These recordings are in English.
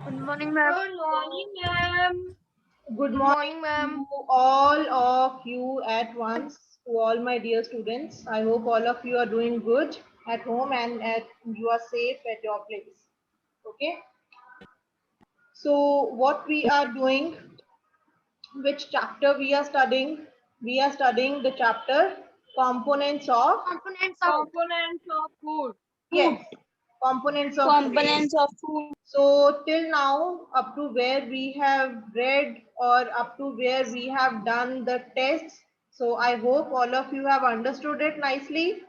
Good morning, ma'am. Good morning, ma'am. Good Good morning morning, to ma'am. all of you at once, to all my dear students. I hope all of you are doing good at home and you are safe at your place. Okay. So what we are doing, which chapter we are studying? We are studying the chapter components of, Components of food. yes, components of food. Components of food. So till now, up to where we have read or up to where we have done the tests. So I hope all of you have understood it nicely.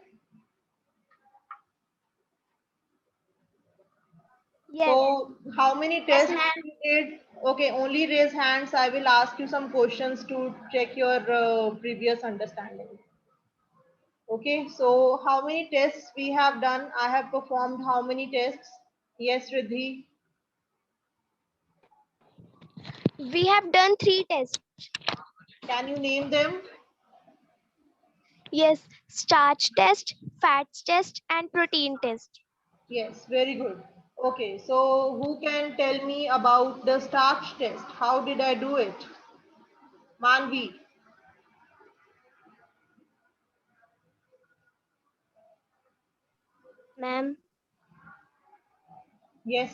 Yes. So how many Yes, tests ma'am. we did? Okay, only raise hands. I will ask you some questions to check your previous understanding. Okay, so how many tests we have done? I have performed how many tests? Yes, Riddhi. We have done 3 tests. Can you name them? Yes, starch test, fats test, and protein test. Yes, very good. Okay, so who can tell me about the starch test? How did I do it? Manvi. Ma'am. Yes,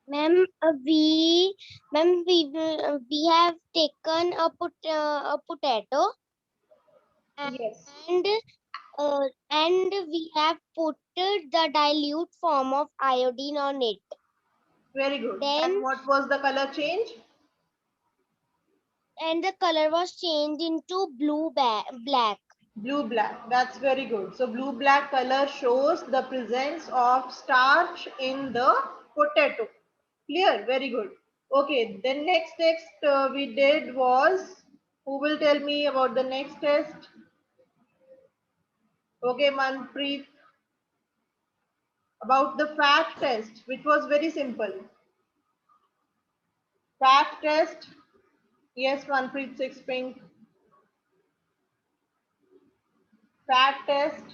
Ma'am, we have taken a potato yes, and and we have put the dilute form of iodine on it. very good. And Then what was the color change? and the color was changed into black. Blue black. That's very good. So blue black color shows the presence of starch in the potato. Clear? Very good. Okay, the next test we did was, who will tell me about the next test? Okay, Manpreet, about the fat test, which was very simple. Fat test. Yes, Manpreet Six Pink. Fat test.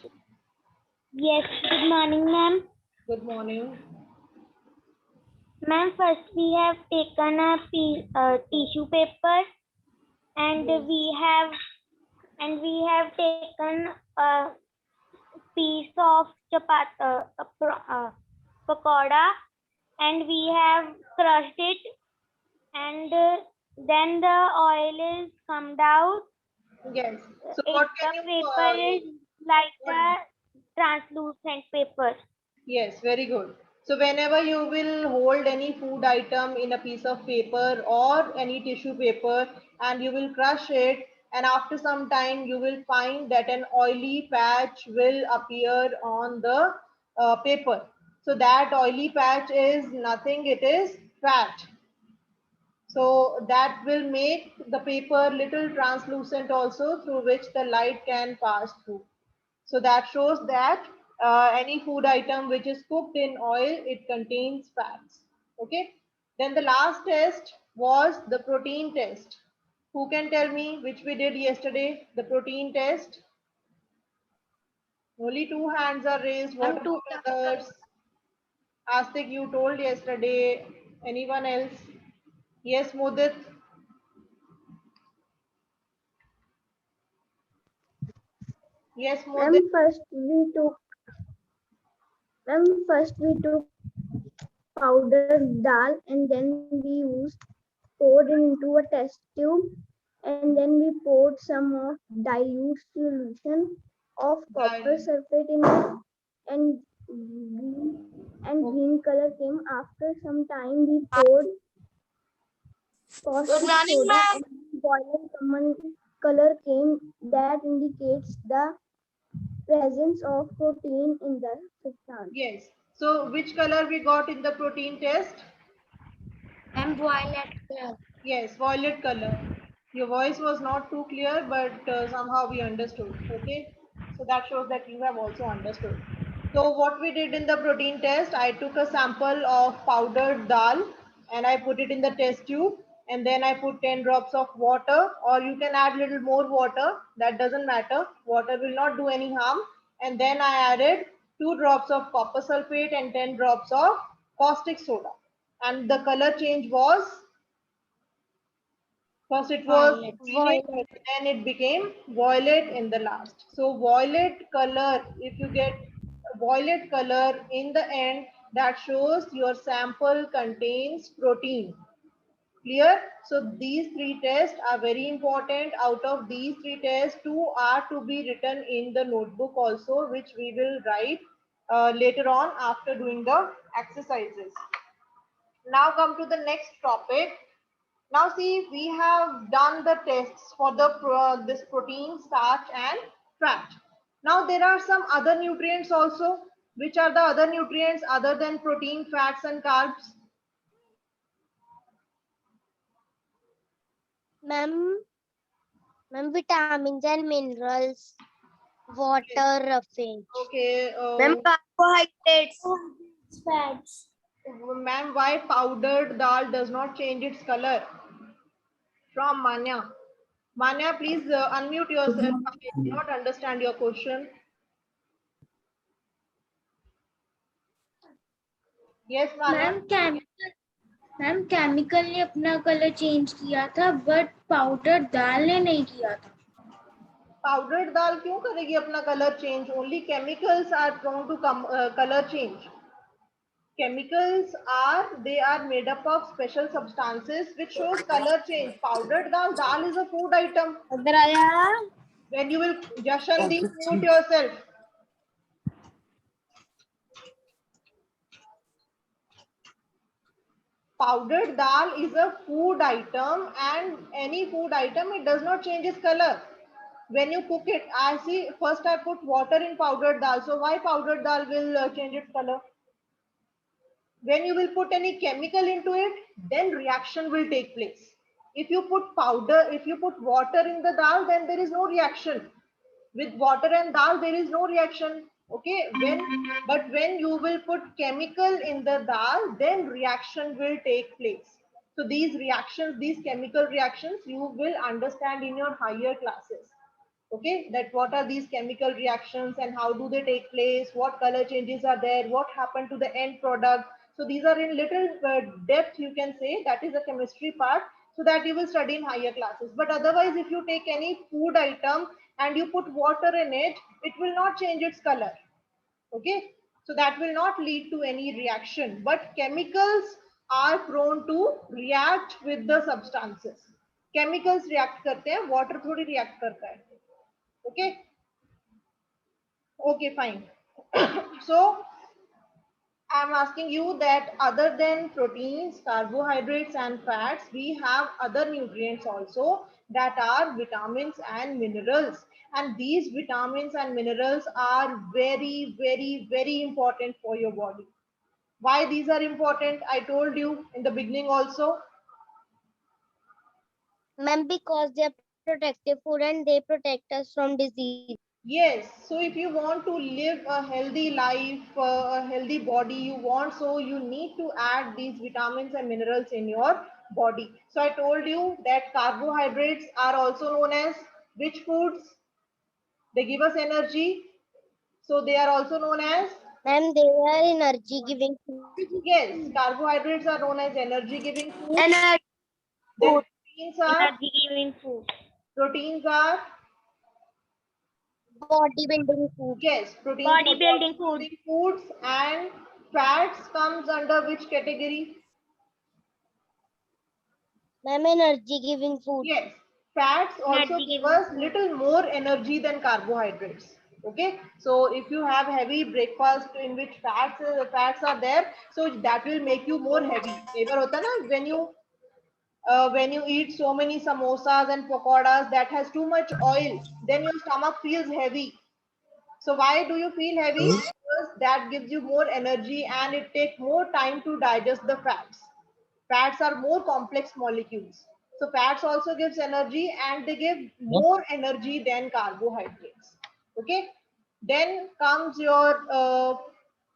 Yes, good morning, ma'am. Good morning. Ma'am, first we have taken tissue paper and Yes. we have taken a piece of pakoda and we have crushed it and then the oil is come out. Yes. So It what the can you? paper is like What? the translucent paper. Yes, very good. So whenever you will hold any food item in a piece of paper or any tissue paper and you will crush it, and after some time you will find that an oily patch will appear on the paper. So that oily patch is nothing, it is fat. So that will make the paper little translucent also, through which the light can pass through. So that shows that any food item which is cooked in oil, it contains fats. Okay. Then the last test was the protein test. Who can tell me which we did yesterday? The protein test. Only two hands are raised. What I'm too. about others? Astik, you told yesterday. Anyone else? Yes, Mudit. Yes, Mudit. Ma'am, first we took powdered dal and then we used poured it into a test tube and then we poured some of dilute solution of copper Dal. sulfate in it and green color came after some time we poured Good caustic morning, soda ma'am. and violet common color came that indicates the presence of protein in the substance. Yes. So which color we got in the protein test? And violet color. Yes, violet color. Your voice was not too clear, but somehow we understood. Okay. So that shows that you have also understood. So what we did in the protein test, I took a sample of powdered dal and I put it in the test tube, and then I put 10 drops of water, or you can add little more water. That doesn't matter. Water will not do any harm. And then I added 2 drops of copper sulfate and 10 drops of caustic soda. And the color change was, first it was green, then it became violet in the last. So violet color, if you get violet color in the end, that shows your sample contains protein. Clear? So these three tests are very important. Out of these three tests, two are to be written in the notebook also, which we will write later on after doing the exercises. Now come to the next topic. Now see, we have done the tests for the this protein, starch and fat. Now there are some other nutrients also. Which are the other nutrients other than protein, fats and carbs? Ma'am, vitamins and minerals, water, roughage. Okay. Carbohydrates. Fats. Ma'am, why powdered dal does not change its color? From Manya. Manya, please unmute yourself. I did not understand your question. Yes, Manya. Ma'am chemical ने अपना colour change किया था but powder दाल ने नहीं किया था. Powdered dal क्यों करेगी अपना color change? Only chemicals are prone to color change. Chemicals they are made up of special substances which shows color change. Powdered dal is a food item. When you will, Jashandeep, mute yourself. Powdered dal is a food item, and any food item, it does not change its color. When you cook it, I see, first I put water in powdered dal. So why powdered dal will change its color? When you will put any chemical into it, then reaction will take place. If you put water in the dal, then there is no reaction. With water and dal, there is no reaction. Okay, but when you will put chemical in the dal, then reaction will take place. So these reactions, these chemical reactions, you will understand in your higher classes. Okay, that what are these chemical reactions and how do they take place, what color changes are there, what happened to the end product. So these are in little depth, you can say, that is the chemistry part, so that you will study in higher classes. But otherwise, if you take any food item and you put water in it, it will not change its color. Okay, so that will not lead to any reaction. But chemicals are prone to react with the substances. Chemicals react करते हैं, water थोड़ी react करता है. Okay, okay, fine. So I'm asking you that other than proteins, carbohydrates and fats, we have other nutrients also, that are vitamins and minerals. And these vitamins and minerals are very, very, very important for your body. Why these are important? I told you in the beginning also. Ma'am, because they are protective food and they protect us from disease. Yes, so if you want to live a healthy life, a healthy body, you need to add these vitamins and minerals in your body. So I told you that carbohydrates are also known as which foods? They give us energy. So they are also known as? Ma'am, they are energy giving food. Yes, carbohydrates are known as energy giving food. Energy Then giving food. proteins are? Bodybuilding food. Yes, proteins Bodybuilding are foods, and fats comes under which category? Ma'am, energy giving food. Yes, fats also give us little more energy than carbohydrates. Okay, so if you have heavy breakfast in which fats are there, so that will make you more heavy. Ever hota na, when you eat so many samosas and pakoras that has too much oil, then your stomach feels heavy. So why do you feel heavy? Because that gives you more energy and it takes more time to digest the fats. Fats are more complex molecules. So fats also gives energy and they give more energy than carbohydrates. Okay. Then comes your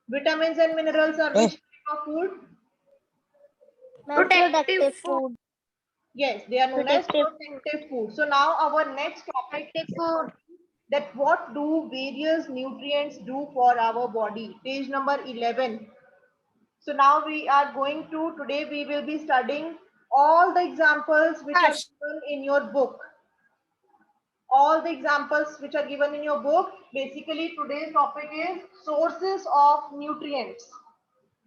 vitamins and minerals are which type of food? Ma'am, protective food. Yes, they are known as protective food. So now our next topic is that what do various nutrients do for our body? Page number 11. So now today we will be studying all the examples which are given in your book. All the examples which are given in your book. Basically, today's topic is sources of nutrients.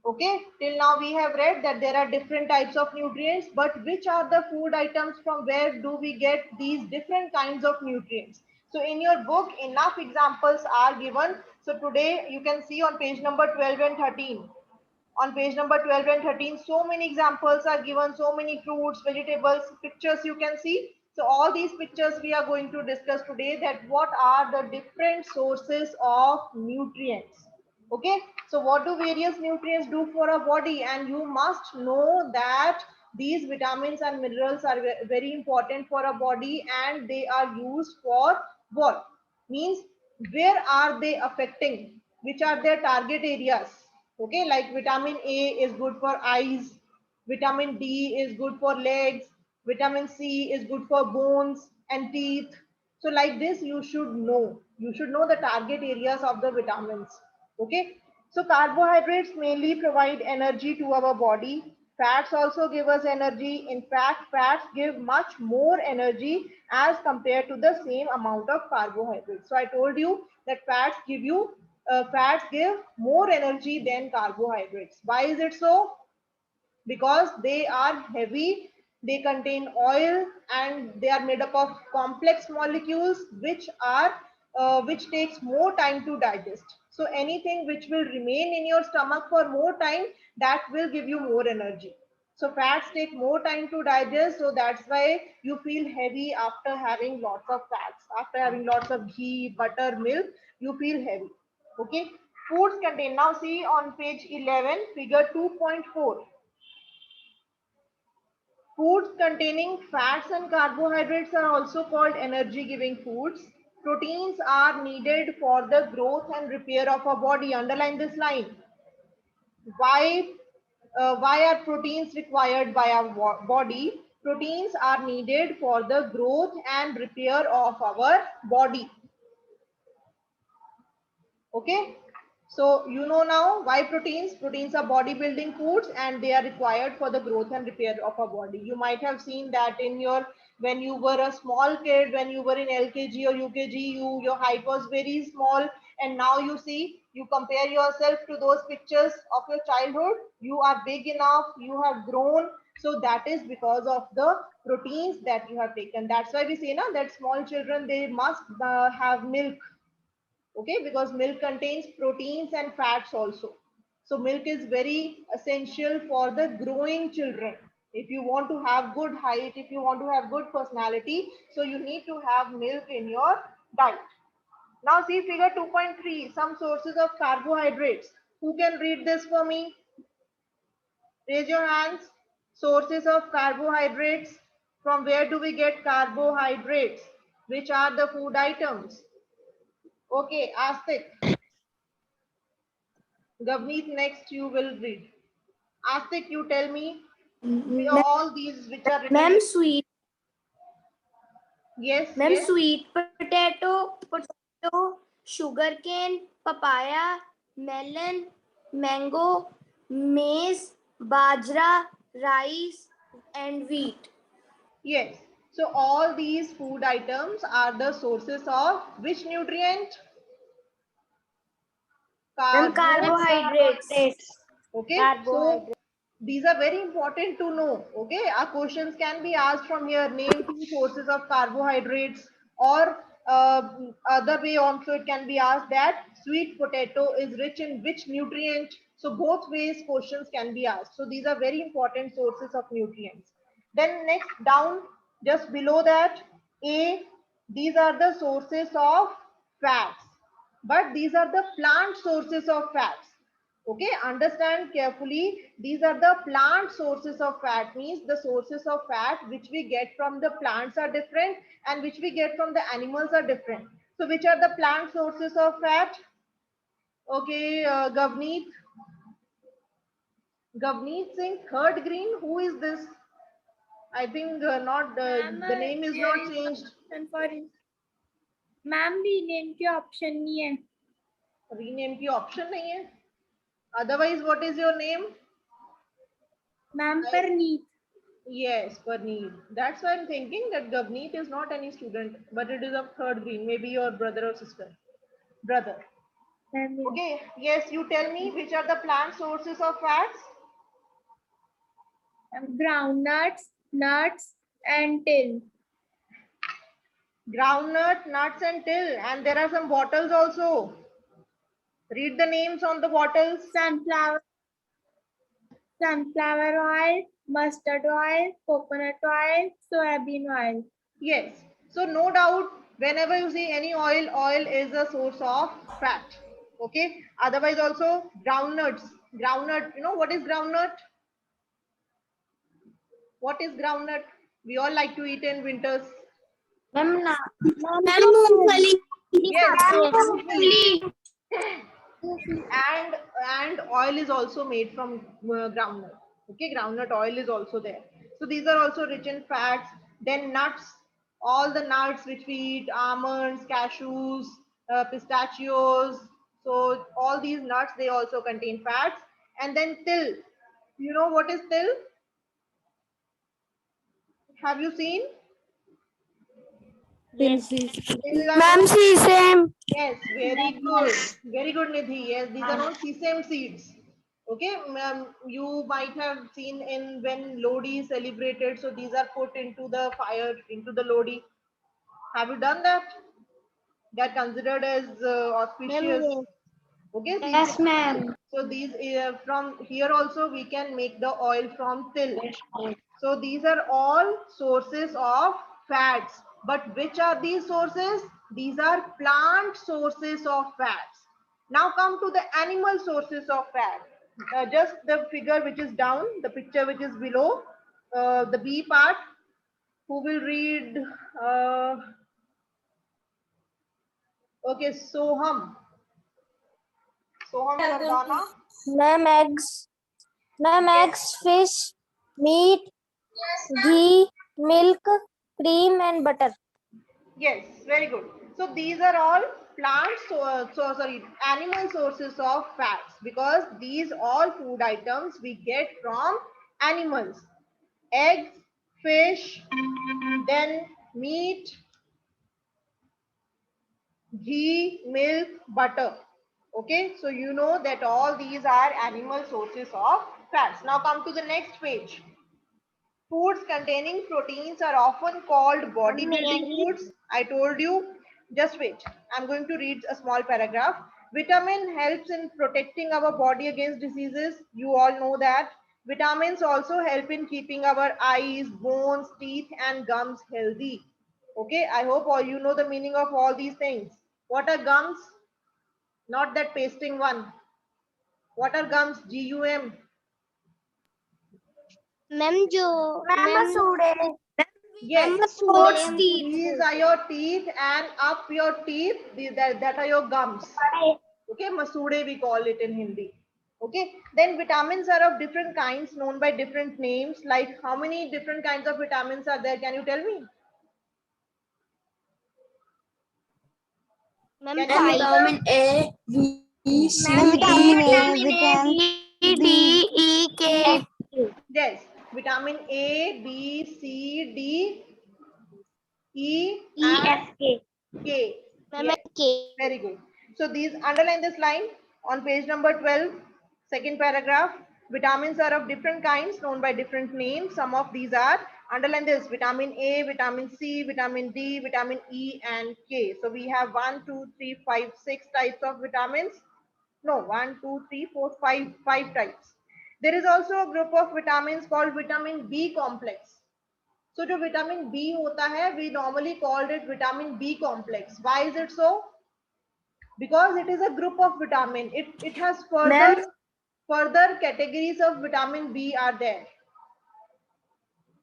Okay, till now we have read that there are different types of nutrients, but which are the food items, from where do we get these different kinds of nutrients? So in your book, enough examples are given. So today you can see on page number 12 and 13. On page number 12 and 13, so many examples are given, so many fruits, vegetables, pictures you can see. So all these pictures we are going to discuss today, that what are the different sources of nutrients. Okay, so what do various nutrients do for our body? And you must know that these vitamins and minerals are very important for our body, and they are used for what? Means, where are they affecting? Which are their target areas? Okay, like vitamin A is good for eyes, vitamin D is good for legs, vitamin C is good for bones and teeth. So like this, you should know the target areas of the vitamins. Okay, so carbohydrates mainly provide energy to our body. Fats also give us energy. In fact, fats give much more energy as compared to the same amount of carbohydrates. So I told you that fats give more energy than carbohydrates. Why is it so? Because they are heavy, they contain oil, and they are made up of complex molecules which takes more time to digest. So anything which will remain in your stomach for more time, that will give you more energy. So fats take more time to digest, so that's why you feel heavy after having lots of fats. After having lots of ghee, butter, milk, you feel heavy. Okay, foods contain, now see on page 11, figure 2.4. Foods containing fats and carbohydrates are also called energy giving foods. Proteins are needed for the growth and repair of our body. Underline this line. Why, why are proteins required by our body? Proteins are needed for the growth and repair of our body. Okay, so you know now why proteins are bodybuilding foods, and they are required for the growth and repair of our body. You might have seen that in your, when you were a small kid, when you were in LKG or UKG, your height was very small, and now you see, you compare yourself to those pictures of your childhood, you are big enough, you have grown. So that is because of the proteins that you have taken. That's why we say now that small children, they must have milk. Okay, because milk contains proteins and fats also. So milk is very essential for the growing children. If you want to have good height, if you want to have good personality, so you need to have milk in your diet. Now see figure 2.3, some sources of carbohydrates. Who can read this for me? Raise your hands. Sources of carbohydrates. From where do we get carbohydrates? Which are the food items? Okay, Astik. Gavneet, next you will read. Astik, you tell me all these which are written. Ma'am, sweet. Yes, Ma'am, yes. sweet potato, sugarcane, papaya, melon, mango, maize, bajra, rice, and wheat. Yes. So all these food items are the sources of which nutrient? Ma'am, carbohydrates. Okay. So these are very important to know. Okay. Our questions can be asked from here. Name two sources of carbohydrates, or other way also it can be asked that sweet potato is rich in which nutrient. So both ways questions can be asked. So these are very important sources of nutrients. Then next down, just below that, A, these are the sources of fats, but these are the plant sources of fats. Okay, understand carefully. These are the plant sources of fat, means the sources of fat which we get from the plants are different, and which we get from the animals are different. So which are the plant sources of fat? Okay, Gavneet Singh, third green. Who is this? I think not, the name is not changed. Ma'am rename के option नहीं है. Rename की option नहीं है. Otherwise, what is your name? Ma'am, Parneet. Yes, Parneet. That's why I'm thinking that Gavneet is not any student, but it is of third green, maybe your brother or sister. Brother. Ma'am, yes. Okay, yes, you tell me which are the plant sources of fats? Groundnuts, nuts, and till. Groundnut, nuts and till. And there are some bottles also. Read the names on the bottles. Sunflower oil, mustard oil, coconut oil, soybean oil. Yes. So no doubt, whenever you see any oil, oil is a source of fat. Okay. Otherwise also groundnuts. Groundnut, you know what is groundnut? What is groundnut? We all like to eat in winters. Ma'am, Yes, Yes. muesli. And oil is also made from groundnut. Okay, groundnut oil is also there. So these are also rich in fats. Then nuts, all the nuts which we eat, almonds, cashews, pistachios. So all these nuts, they also contain fats. And then till. You know what is till? Have you seen? Yes. Till are Ma'am, all- same. Yes, very good, Nidhi. Yes, these are all sesame seeds. Okay, you might have seen in when Lodi is celebrated, so these are put into the fire, into the Lodi. Have you done that? They're considered as auspicious. Ma'am, Okay, Yes, ma'am. so these from here also we can make the oil from till. So these are all sources of fats. But which are these sources? These are plant sources of fats. Now come to the animal sources of fat. Just the figure which is down, the picture which is below, the B part. Who will read? Uh, okay, Soham. Soham Sardana. Ma'am, eggs. Ma'am, eggs, fish, meat, ghee, milk, cream, and butter. Yes, very good. So these are all plant sorry, animal sources of fats, because these all food items we get from animals. Eggs, fish, then meat, ghee, milk, butter. Okay, so you know that all these are animal sources of fats. Now come to the next page. Foods containing proteins are often called bodybuilding foods. I told you. Just wait. I'm going to read a small paragraph. Vitamin helps in protecting our body against diseases. You all know that. Vitamins also help in keeping our eyes, bones, teeth, and gums healthy. Okay, I hope all you know the meaning of all these things. What are gums? Not that pasting one. What are gums? GUM. Ma'am, Yes. Goat's So teeth. these are your teeth, and up your teeth, that are your gums. Okay, masude we call it in Hindi. Okay, then vitamins are of different kinds known by different names. Like how many different kinds of vitamins are there? Can you tell me? ma'am, Can you five. answer? A, B, C, Ma'am, vitamin A, D, E, K. Yes, vitamin A, B, C, D, E, and K. K. Ma'am, Yes. K. Very good. So these underline this line on page number 12, second paragraph. Vitamins are of different kinds known by different names. Some of these are underline this: vitamin A, vitamin C, vitamin D, vitamin E, and K. So we have 1, 2, 3, 5, 6 types of vitamins. No, 1, 2, 3, 4, 5, 5 types. There is also a group of vitamins called vitamin B complex. So जो vitamin B होता है, we normally called it vitamin B complex. Why is it so? Because it is a group of vitamin. It has further categories of vitamin B are there.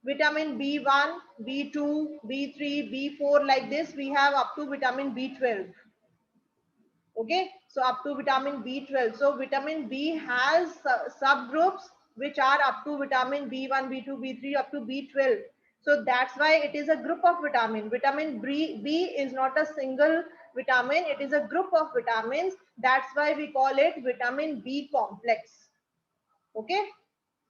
Vitamin B1, B2, B3, B4, like this we have up to vitamin B12. Okay, so up to vitamin B12. So vitamin B has subgroups which are up to vitamin B1, B2, B3 up to B12. So that's why it is a group of vitamin. Vitamin B is not a single vitamin, it is a group of vitamins. That's why we call it vitamin B complex. Okay,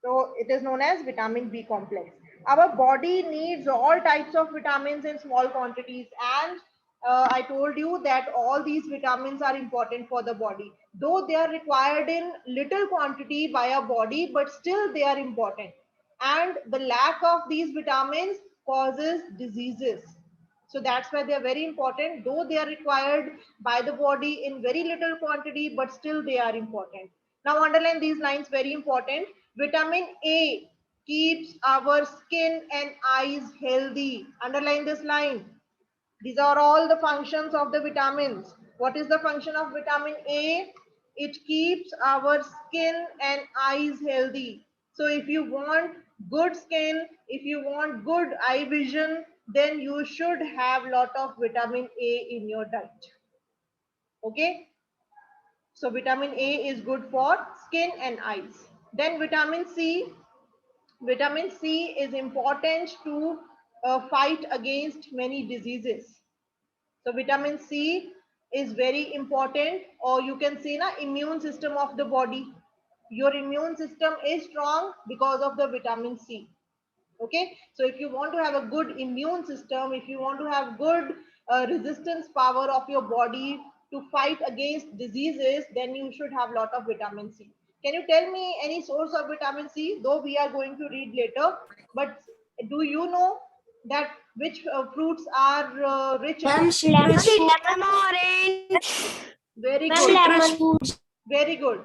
So it is known as vitamin B complex. Our body needs all types of vitamins in small quantities, and I told you that all these vitamins are important for the body. Though they are required in little quantity by our body, but still they are important. And the lack of these vitamins causes diseases. So that's why they are very important, though they are required by the body in very little quantity, but still they are important. Now underline these lines, very important. Vitamin A keeps our skin and eyes healthy. Underline this line. These are all the functions of the vitamins. What is the function of vitamin A? It keeps our skin and eyes healthy. So if you want good skin, if you want good eye vision, then you should have lot of vitamin A in your diet. Okay? So vitamin A is good for skin and eyes. Then vitamin C. Vitamin C is important to fight against many diseases. So vitamin C is very important, or you can say na immune system of the body. Your immune system is strong because of the vitamin C. Okay, so if you want to have a good immune system, if you want to have good resistance power of your body to fight against diseases, then you should have lot of vitamin C. Can you tell me any source of vitamin C? Though we are going to read later, but do you know that which fruits are rich in? Lemon, orange. Very Ma'am, good. lemon. Very good.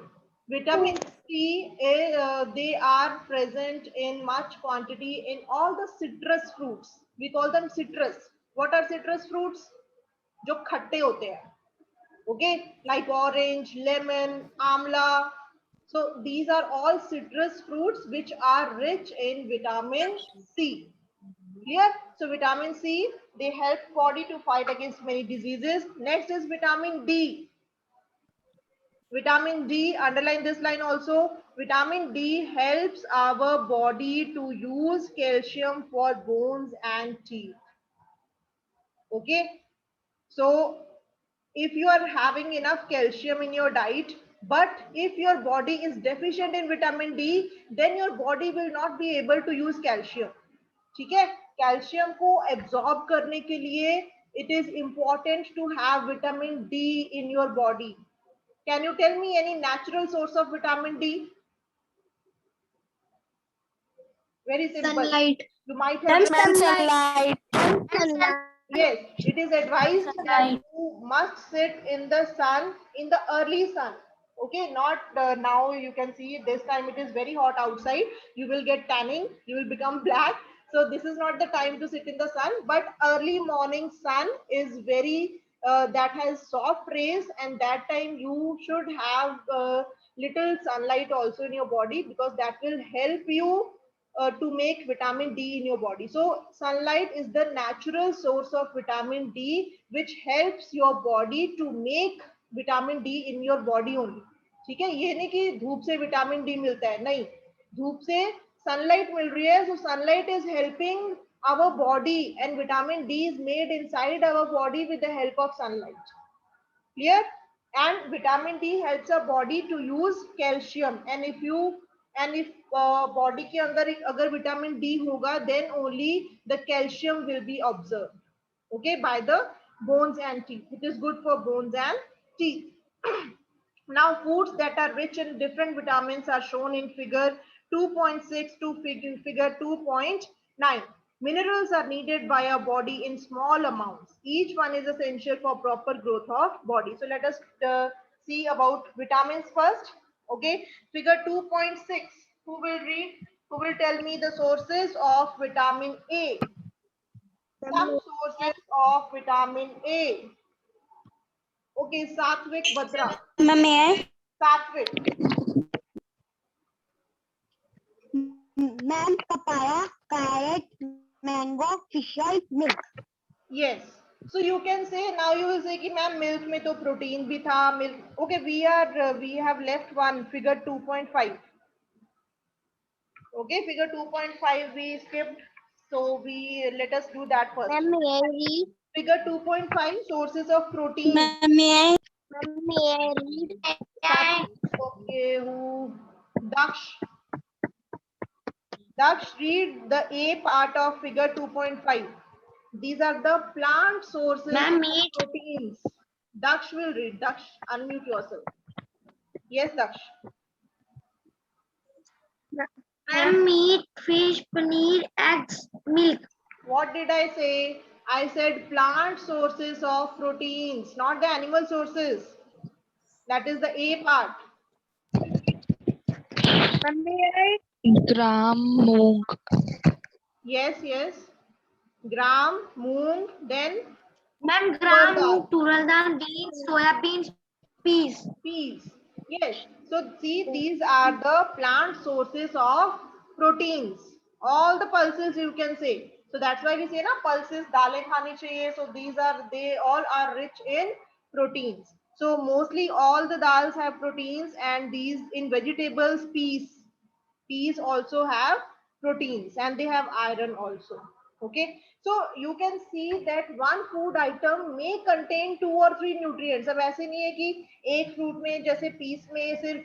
Vitamin C, they are present in much quantity in all the citrus fruits. We call them citrus. What are citrus fruits? जो खट्टे होते हैं. Okay, like orange, lemon, amla. So these are all citrus fruits which are rich in vitamin C. Clear? So vitamin C, they help body to fight against many diseases. Next is vitamin D. Vitamin D, underline this line also. Vitamin D helps our body to use calcium for bones and teeth. Okay. So if you are having enough calcium in your diet, but if your body is deficient in vitamin D, then your body will not be able to use calcium. ठीक है, calcium को absorb करने के लिए it is important to have vitamin D in your body. Can you tell me any natural source of vitamin D? Very simple. Sunlight. You might have Sunlight. yes, it is advised that you must sit in the sun, in the early sun. Okay, not now. You can see this time it is very hot outside. You will get tanning. You will become black. So this is not the time to sit in the sun. But early morning sun is very that has soft rays, and that time you should have little sunlight also in your body, because that will help you to make vitamin D in your body. So sunlight is the natural source of vitamin D, which helps your body to make vitamin D in your body only. ठीक है, ये नहीं कि धूप से vitamin D मिलता है, नहीं, धूप से सनलाइट मिल रही है. So sunlight is helping our body, and vitamin D is made inside our body with the help of sunlight. Clear? And vitamin D helps our body to use calcium, and if body के अंदर अगर vitamin D होगा, then only the calcium will be observed, okay, by the bones and teeth. It is good for bones and teeth. Now foods that are rich in different vitamins are shown in figure 2.6 to figure 2.9. Minerals are needed by our body in small amounts. Each one is essential for proper growth of body. So let us see about vitamins first. Okay, figure 2.6. Who will read? Who will tell me the sources of vitamin A? Some sources of vitamin A. Okay, Satvik Batra. Satvik. Ma'am, papaya, carrot, mango, fish oil, milk. Yes. So you can say, now you will say कि ma'am milk में तो protein भी था, milk. Okay, we have left one, figure 2.5. Okay, figure 2.5 we skipped. So let us do that first. Ma'am, may I read? Figure 2.5, sources of protein. Ma'am, may I read? Okay, who? Daksh. Daksh, read the A part of figure 2.5. These are the plant sources Ma'am, of meat. proteins. Daksh will read. Daksh, unmute yourself. Yes, Daksh. Ma'am, meat, fish, paneer, eggs, milk. What did I say? I said plant sources of proteins, not the animal sources. That is the A part. Ma'am, may I? gram, moong, Yes, yes. Gram, moong, then Ma'am, tur gram, dal. tural dal, beans, soya beans, peas. Peas. Yes. So see, these are the plant sources of proteins. All the pulses you can say. So that's why we say na pulses dalein khani chahiye. So they all are rich in proteins. So mostly all the dals have proteins, and these in vegetables, peas also have proteins, and they have iron also. Okay, so you can see that one food item may contain 2 or 3 nutrients. अब ऐसे नहीं है कि एक fruit में जैसे piece में सिर्फ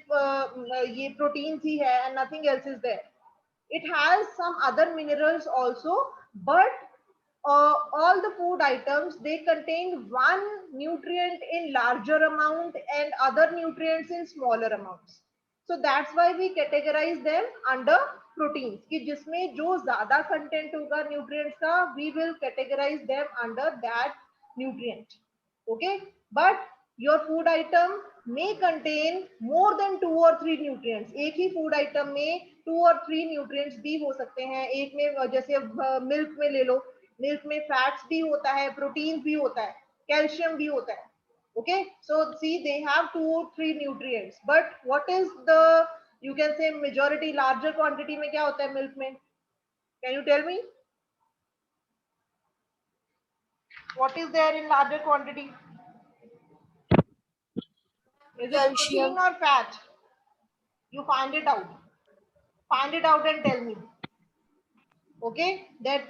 ये प्रोटीन्स ही है and nothing else is there. It has some other minerals also, but all the food items, they contain one nutrient in larger amount and other nutrients in smaller amounts. So that's why we categorize them under proteins, कि जिसमें जो ज्यादा content होगा nutrients का, we will categorize them under that nutrient. Okay, but your food item may contain more than 2 or 3 nutrients. एक ही food item में 2 or 3 nutrients भी हो सकते हैं. एक में जैसे milk में ले लो, milk में fats भी होता है, proteins भी होता है, calcium भी होता है. Okay, so see, they have 2 or 3 nutrients, but what is the, you can say, majority, larger quantity में क्या होता है milk में? Can you tell me what is there in larger quantity? Is it protein or fat? You find it out. Find it out and tell me. Okay, that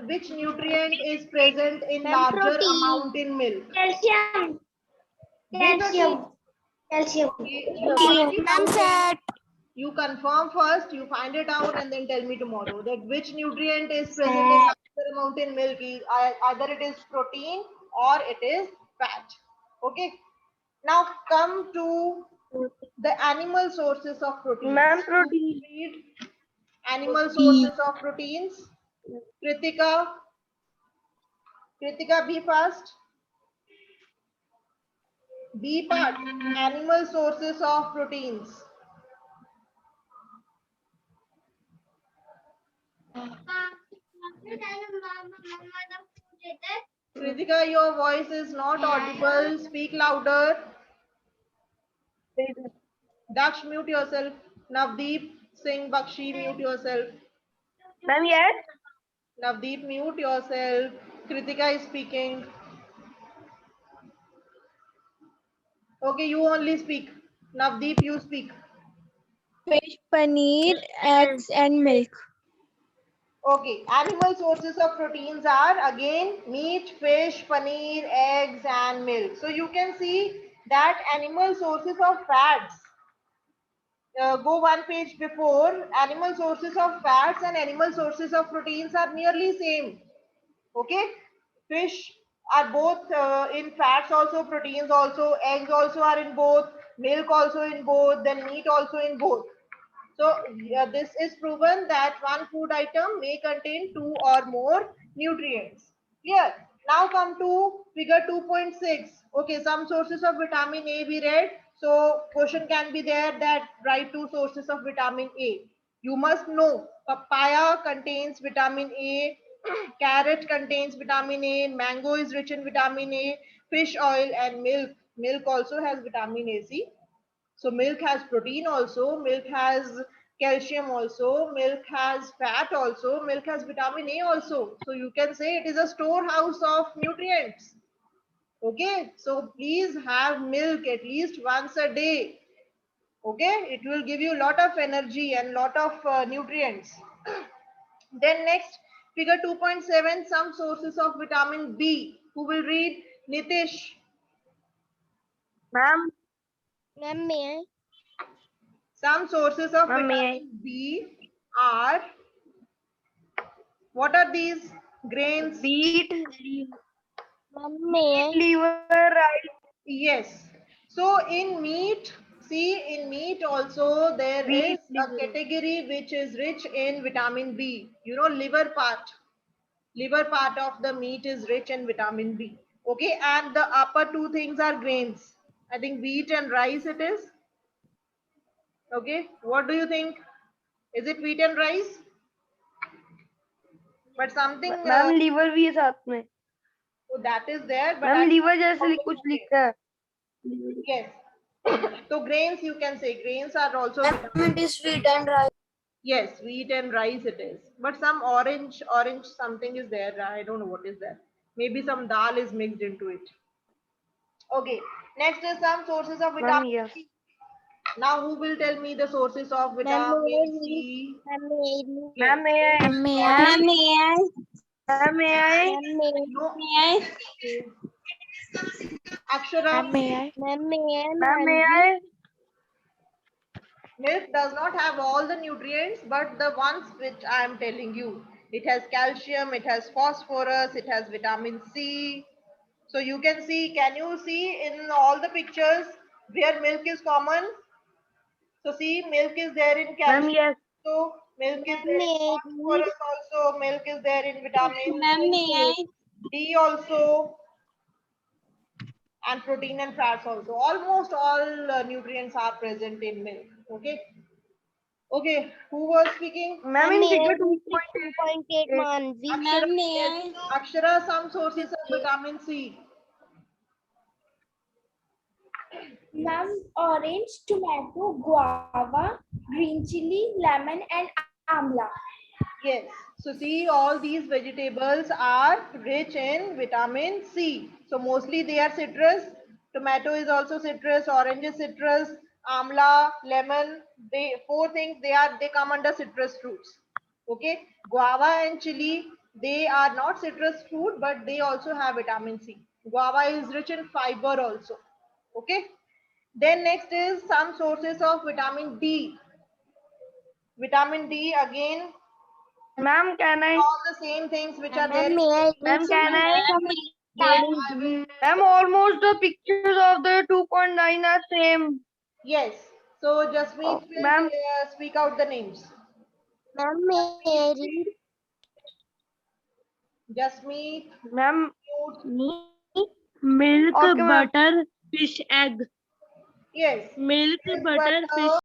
which nutrient is present in larger amount in milk? Calcium. Calcium. Calcium. You confirm first, you find it out, and then tell me tomorrow that which nutrient is present in larger amount in milk. Either it is protein or it is fat. Okay. Now come to the animal sources of protein. Ma'am, protein. Read animal sources of proteins. Kritika, be fast. B part, animal sources of proteins. Kritika, your voice is not audible. Speak louder. Daksh, mute yourself. Navdeep, Singh, Bakshi, mute yourself. Ma'am, yes. Navdeep, mute yourself. Kritika is speaking. Okay, you only speak. Navdeep, you speak. fish, paneer, eggs, and milk. Okay, animal sources of proteins are again meat, fish, paneer, eggs, and milk. So you can see that animal sources of fats. Go one page before. Animal sources of fats and animal sources of proteins are nearly same. Okay, fish are both in fats also, proteins also, eggs also are in both, milk also in both, then meat also in both. So this is proven that one food item may contain 2 or more nutrients. Clear? Now come to figure 2.6. Okay, some sources of vitamin A we read. So question can be there that write 2 sources of vitamin A. You must know papaya contains vitamin A, carrot contains vitamin A, mango is rich in vitamin A, fish oil and milk. Milk also has vitamin A. See? So milk has protein also, milk has calcium also, milk has fat also, milk has vitamin A also. So you can say it is a storehouse of nutrients. Okay, so please have milk at least once a day. Okay, it will give you a lot of energy and lot of nutrients. Then next, figure 2.7, some sources of vitamin B. Who will read? Nitish. Ma'am, Ma'am, may I? Some sources of Ma'am, may I? vitamin B are What are these grains? Wheat, Ma'am, may I? liver, rice. Yes. So in meat, see, in meat also there is a category which is rich in vitamin B. You know, liver part. Liver part of the meat is rich in vitamin B. Okay, and the upper two things are grains. I think wheat and rice it is. Okay, what do you think? Is it wheat and rice? But something ma'am liver भी है साथ में that is there. But ma'am I- liver जैसे कुछ लिखा है yes. So grains you can say grains are also vitamin. It is sweet and rice. Yes, wheat and rice it is. But some orange something is there. I don't know what is there. Maybe some dal is mixed into it. Okay. Next is some sources of ma'am vitamin yes C. Now who will tell me the sources of Ma'am, vitamin may I? C? Ma'am, may I? Ma'am may I Ma'am, may I? Ma'am may I Ma'am, may I? No. May I? Akshara, Ma'am, may I? Ma'am may I milk does not have all the nutrients, but the ones which I am telling you. It has calcium, it has phosphorus, it has vitamin C. So you can see, can you see in all the pictures where milk is common? So see, milk is there in ma'am calcium. yes So milk is there in May I? phosphorus also. Milk is there in vitamin Ma'am, may I? D also, and protein and fats also. Almost all nutrients are present in milk. Okay. Okay. Who was speaking? Ma'am in May I? figure 2.8 man. We Akshara, may I? Akshara, some sources of vitamin C. Ma'am, orange, tomato, guava, green chili, lemon, and amla. Yes. So see, all these vegetables are rich in vitamin C. So mostly they are citrus. Tomato is also citrus. Orange is citrus. Amla, lemon. They four things they come under citrus fruits. Okay. Guava and chili, they are not citrus fruit, but they also have vitamin C. Guava is rich in fiber also. Okay. Then next is some sources of vitamin D. Vitamin D again, ma'am can I all the same things which are there. Ma'am, may I? Ma'am, can I? Yes, I will. Ma'am almost the pictures of the 2.9 are same Yes. So Jasmeet will ma'am speak out the names. Ma'am, may I read? Jasmeet, ma'am mute. milk Okay, ma'am. butter fish egg Yes. milk Milk, butter butter, fish